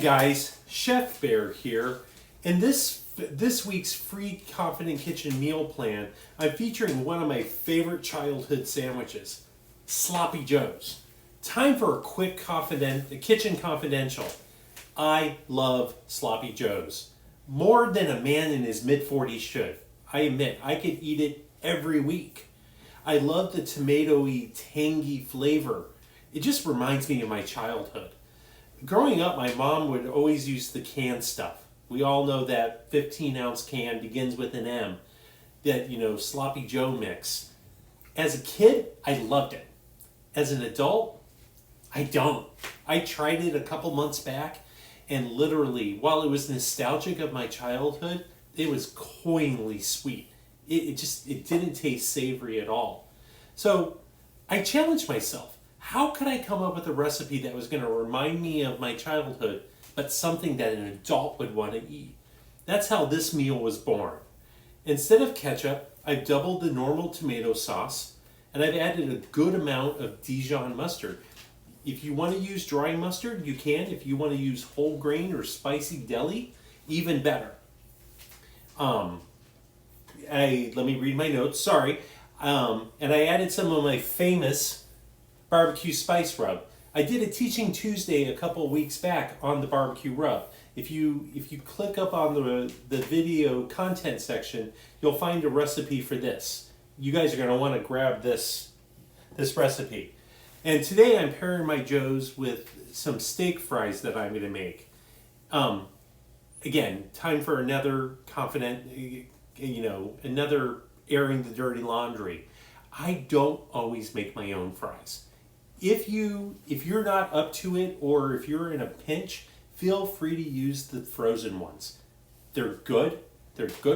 guys, Chef Bear here. In this week's free Confident Kitchen meal plan, I'm featuring one of my favorite childhood sandwiches, Sloppy Joe's. Time for a quick kitchen confidential. I love Sloppy Joe's more than a man in his mid-40s should. I admit, I could eat it every week. I love the tomatoey, tangy flavor. It just reminds me of my childhood. Growing up, my mom would always use the canned stuff. We all know that 15-ounce can begins with an M. That, Sloppy Joe mix. As a kid, I loved it. As an adult, I don't. I tried it a couple months back, and literally, while it was nostalgic of my childhood, it was cloyingly sweet. It didn't taste savory at all. So I challenged myself. How could I come up with a recipe that was going to remind me of my childhood, but something that an adult would want to eat? That's how this meal was born. Instead of ketchup, I've doubled the normal tomato sauce, and I've added a good amount of Dijon mustard. If you want to use dry mustard, you can. If you want to use whole grain or spicy deli, even better. Let me read my notes, sorry. And I added some of my famous barbecue spice rub. I did a Teaching Tuesday a couple weeks back on the barbecue rub. If you click up on the video content section, you'll find a recipe for this. You guys are going to want to grab this recipe. And today I'm pairing my Joes with some steak fries that I'm going to make. Again, time for another another airing the dirty laundry. I don't always make my own fries. If you're not up to it, or if you're in a pinch, feel free to use the frozen ones. They're good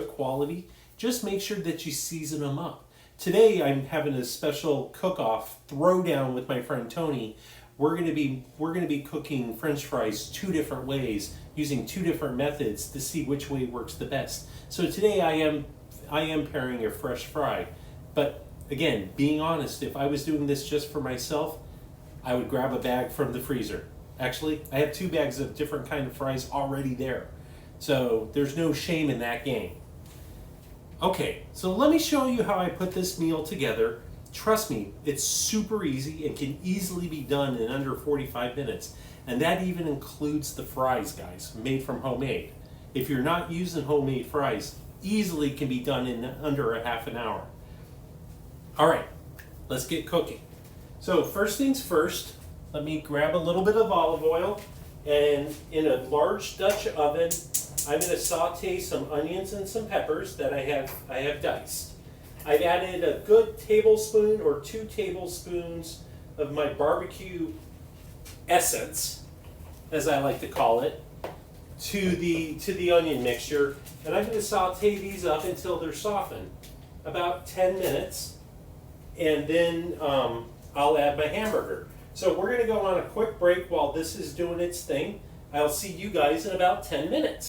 quality. Just make sure that you season them up. Today I'm having a special cook-off throwdown with my friend Tony. We're gonna be cooking French fries two different ways, using two different methods to see which way works the best. So today I am pairing a fresh fry. But again, being honest, if I was doing this just for myself, I would grab a bag from the freezer. Actually, I have 2 bags of different kind of fries already there. So there's no shame in that game. Okay, so let me show you how I put this meal together. Trust me, it's super easy and can easily be done in under 45 minutes. And that even includes the fries, guys, made from homemade. If you're not using homemade fries, easily can be done in under a half an hour. All right, let's get cooking. So first things first, let me grab a little bit of olive oil, and in a large Dutch oven, I'm going to saute some onions and some peppers that I have diced. I've added a good tablespoon or 2 tablespoons of my barbecue essence, as I like to call it, to the onion mixture, and I'm going to saute these up until they're softened, about 10 minutes, and then I'll add my hamburger. So we're going to go on a quick break while this is doing its thing. I'll see you guys in about 10 minutes.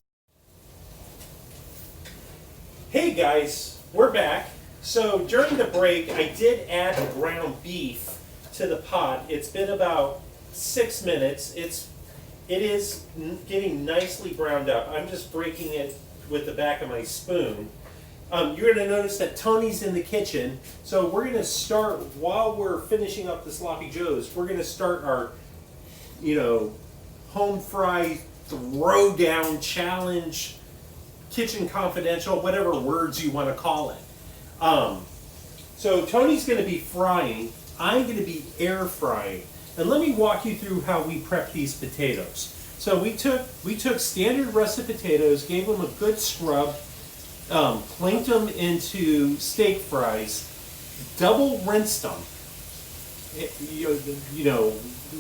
Hey guys, we're back. So during the break, I did add the ground beef to the pot. It's been about 6 minutes. It is getting nicely browned up. I'm just breaking it with the back of my spoon. You're going to notice that Tony's in the kitchen. So we're going to start, while we're finishing up the Sloppy Joes, we're going to start our, home fry throwdown challenge, kitchen confidential, whatever words you want to call it. So Tony's going to be frying. I'm going to be air frying. And let me walk you through how we prep these potatoes. So we took standard russet potatoes, gave them a good scrub, planked them into steak fries, double rinsed them.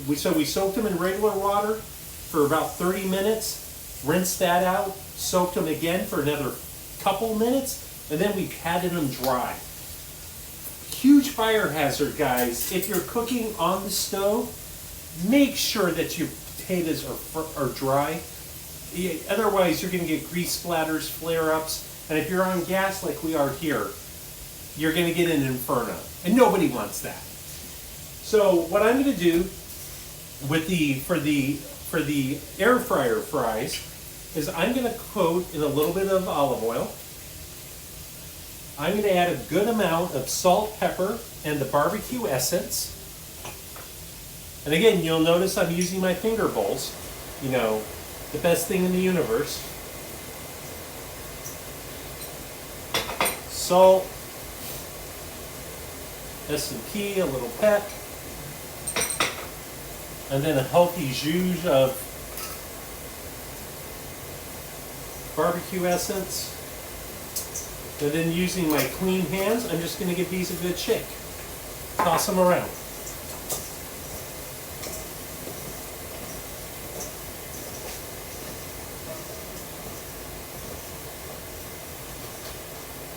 We soaked them in regular water for about 30 minutes, rinsed that out, soaked them again for another couple minutes, and then we patted them dry. Huge fire hazard, guys. If you're cooking on the stove, make sure that your potatoes are dry. Otherwise, you're going to get grease splatters, flare-ups, and if you're on gas like we are here, you're going to get an inferno, and nobody wants that. So what I'm going to do for the for the air fryer fries is I'm going to coat in a little bit of olive oil. I'm going to add a good amount of salt, pepper, and the barbecue essence. And again, you'll notice I'm using my finger bowls. You know, the best thing in the universe. Salt, S&P, a little pep, and then a healthy zhuzh of barbecue essence. And then using my clean hands, I'm just going to give these a good shake. Toss them around.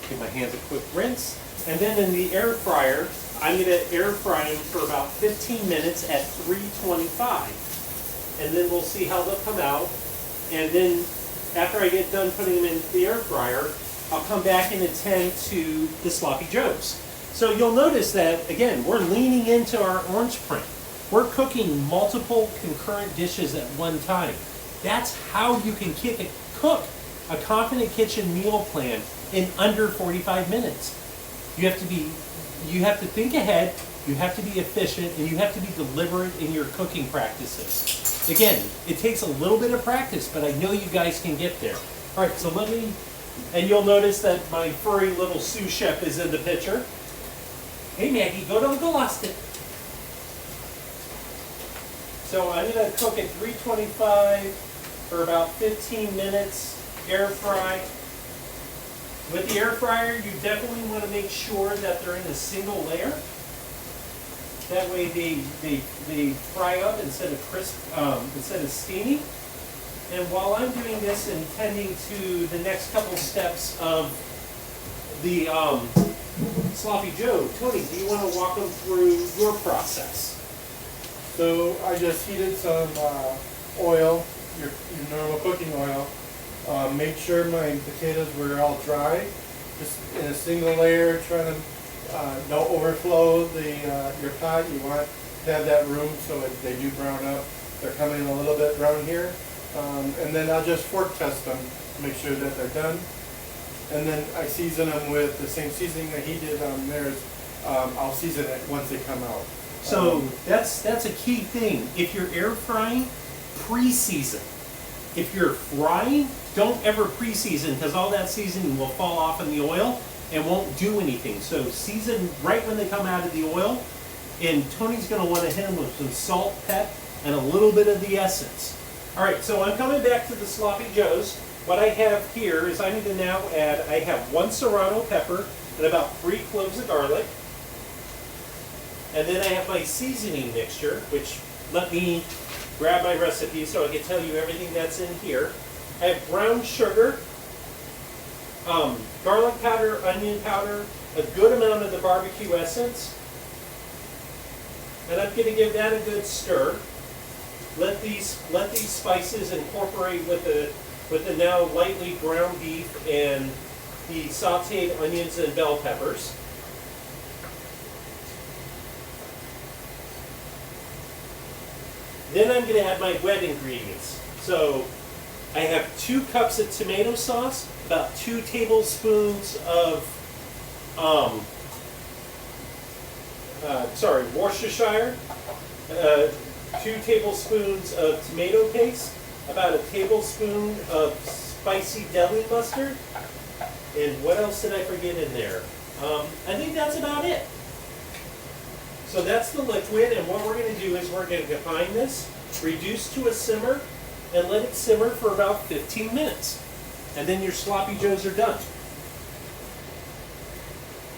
Give my hands a quick rinse. And then in the air fryer, I'm going to air fry them for about 15 minutes at 325. And then we'll see how they'll come out. And then after I get done putting them in the air fryer, I'll come back and attend to the sloppy joes. So you'll notice that, again, we're leaning into our orange print. We're cooking multiple concurrent dishes at one time. That's how you can cook a Confident Kitchen meal plan in under 45 minutes. You have to think ahead, you have to be efficient, and you have to be deliberate in your cooking practices. Again, it takes a little bit of practice, but I know you guys can get there. All right, so and you'll notice that my furry little sous chef is in the picture. Hey Maggie, go to Uncle Austin. So I'm going to cook at 325 for about 15 minutes, air fry. With the air fryer, you definitely want to make sure that they're in a single layer. That way they fry up instead of crisp, instead of steamy. And while I'm doing this and tending to the next couple steps of the sloppy joe, Tony, do you want to walk them through your process? So I just heated some oil, your normal cooking oil. Made sure my potatoes were all dry, just in a single layer, trying to don't overflow your pot. You want to have that room so that they do brown up. They're coming a little bit brown here. And then I'll just fork test them to make sure that they're done. And then I season them with the same seasoning that he did on theirs. I'll season it once they come out. So that's a key thing. If you're air frying, pre-season. If you're frying, don't ever pre-season because all that seasoning will fall off in the oil and won't do anything. So season right when they come out of the oil, and Tony's going to want to hit them with some salt, pep, and a little bit of the essence. All right, so I'm coming back to the sloppy joes. What I have here is I need to now add, I have 1 serrano pepper and about 3 cloves of garlic. And then I have my seasoning mixture, which let me grab my recipe so I can tell you everything that's in here. I have brown sugar, garlic powder, onion powder, a good amount of the barbecue essence. And I'm going to give that a good stir. Let these spices incorporate with the now lightly ground beef and the sauteed onions and bell peppers. Then I'm going to add my wet ingredients. So I have 2 cups of tomato sauce, about 2 tablespoons of Worcestershire, 2 tablespoons of tomato paste, about a tablespoon of spicy deli mustard, and what else did I forget in there? I think that's about it. So that's the liquid, and what we're going to do is we're going to combine this, reduce to a simmer, and let it simmer for about 15 minutes. And then your sloppy joes are done.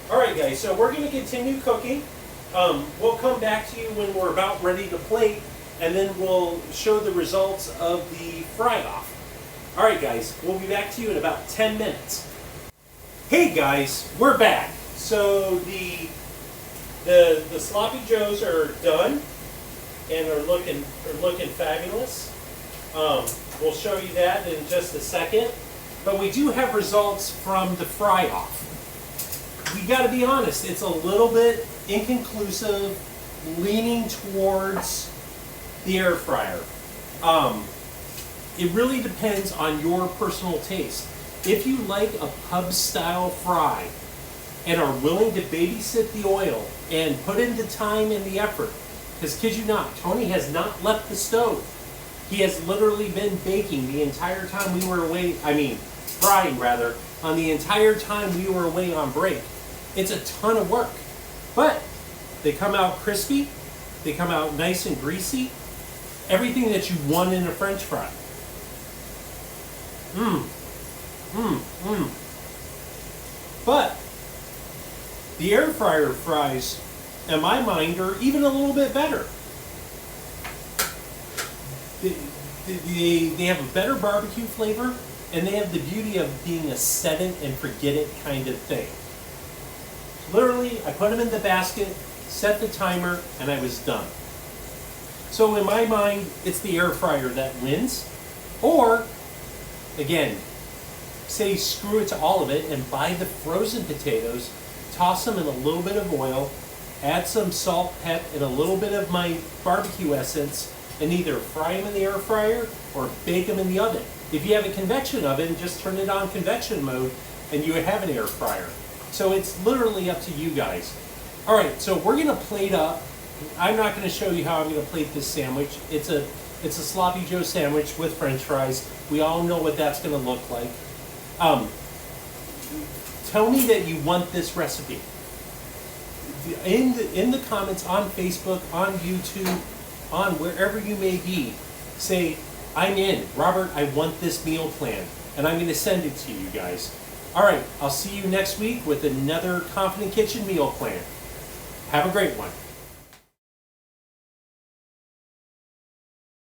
Alright guys, so we're going to continue cooking. We'll come back to you when we're about ready to plate, and then we'll show the results of the fry-off. Alright guys, we'll be back to you in about 10 minutes. Hey guys, we're back. So the sloppy joes are done and are looking fabulous. We'll show you that in just a second. But we do have results from the fry-off. We got to be honest, it's a little bit inconclusive, leaning towards the air fryer. It really depends on your personal taste. If you like a pub style fry and are willing to babysit the oil and put in the time and the effort, because kid you not, Tony has not left the stove. He has literally been baking the entire time we were away, frying rather, on the entire time we were away on break. It's a ton of work. But they come out crispy, they come out nice and greasy, everything that you want in a French fry. But the air fryer fries, in my mind, are even a little bit better. They have a better barbecue flavor, and they have the beauty of being a set it and forget it kind of thing. Literally, I put them in the basket, set the timer, and I was done. So in my mind, it's the air fryer that wins. Or, again, say screw it to all of it and buy the frozen potatoes, toss them in a little bit of oil, add some salt, pep, and a little bit of my barbecue essence, and either fry them in the air fryer or bake them in the oven. If you have a convection oven, just turn it on convection mode and you have an air fryer. So it's literally up to you guys. All right, so we're gonna plate up. I'm not gonna show you how I'm gonna plate this sandwich. It's a Sloppy Joe sandwich with French fries. We all know what that's gonna look like. Tell me that you want this recipe. In the comments on Facebook, on YouTube, on wherever you may be, say, I'm in. Robert, I want this meal plan. And I'm going to send it to you guys. All right, I'll see you next week with another Confident Kitchen meal plan. Have a great one.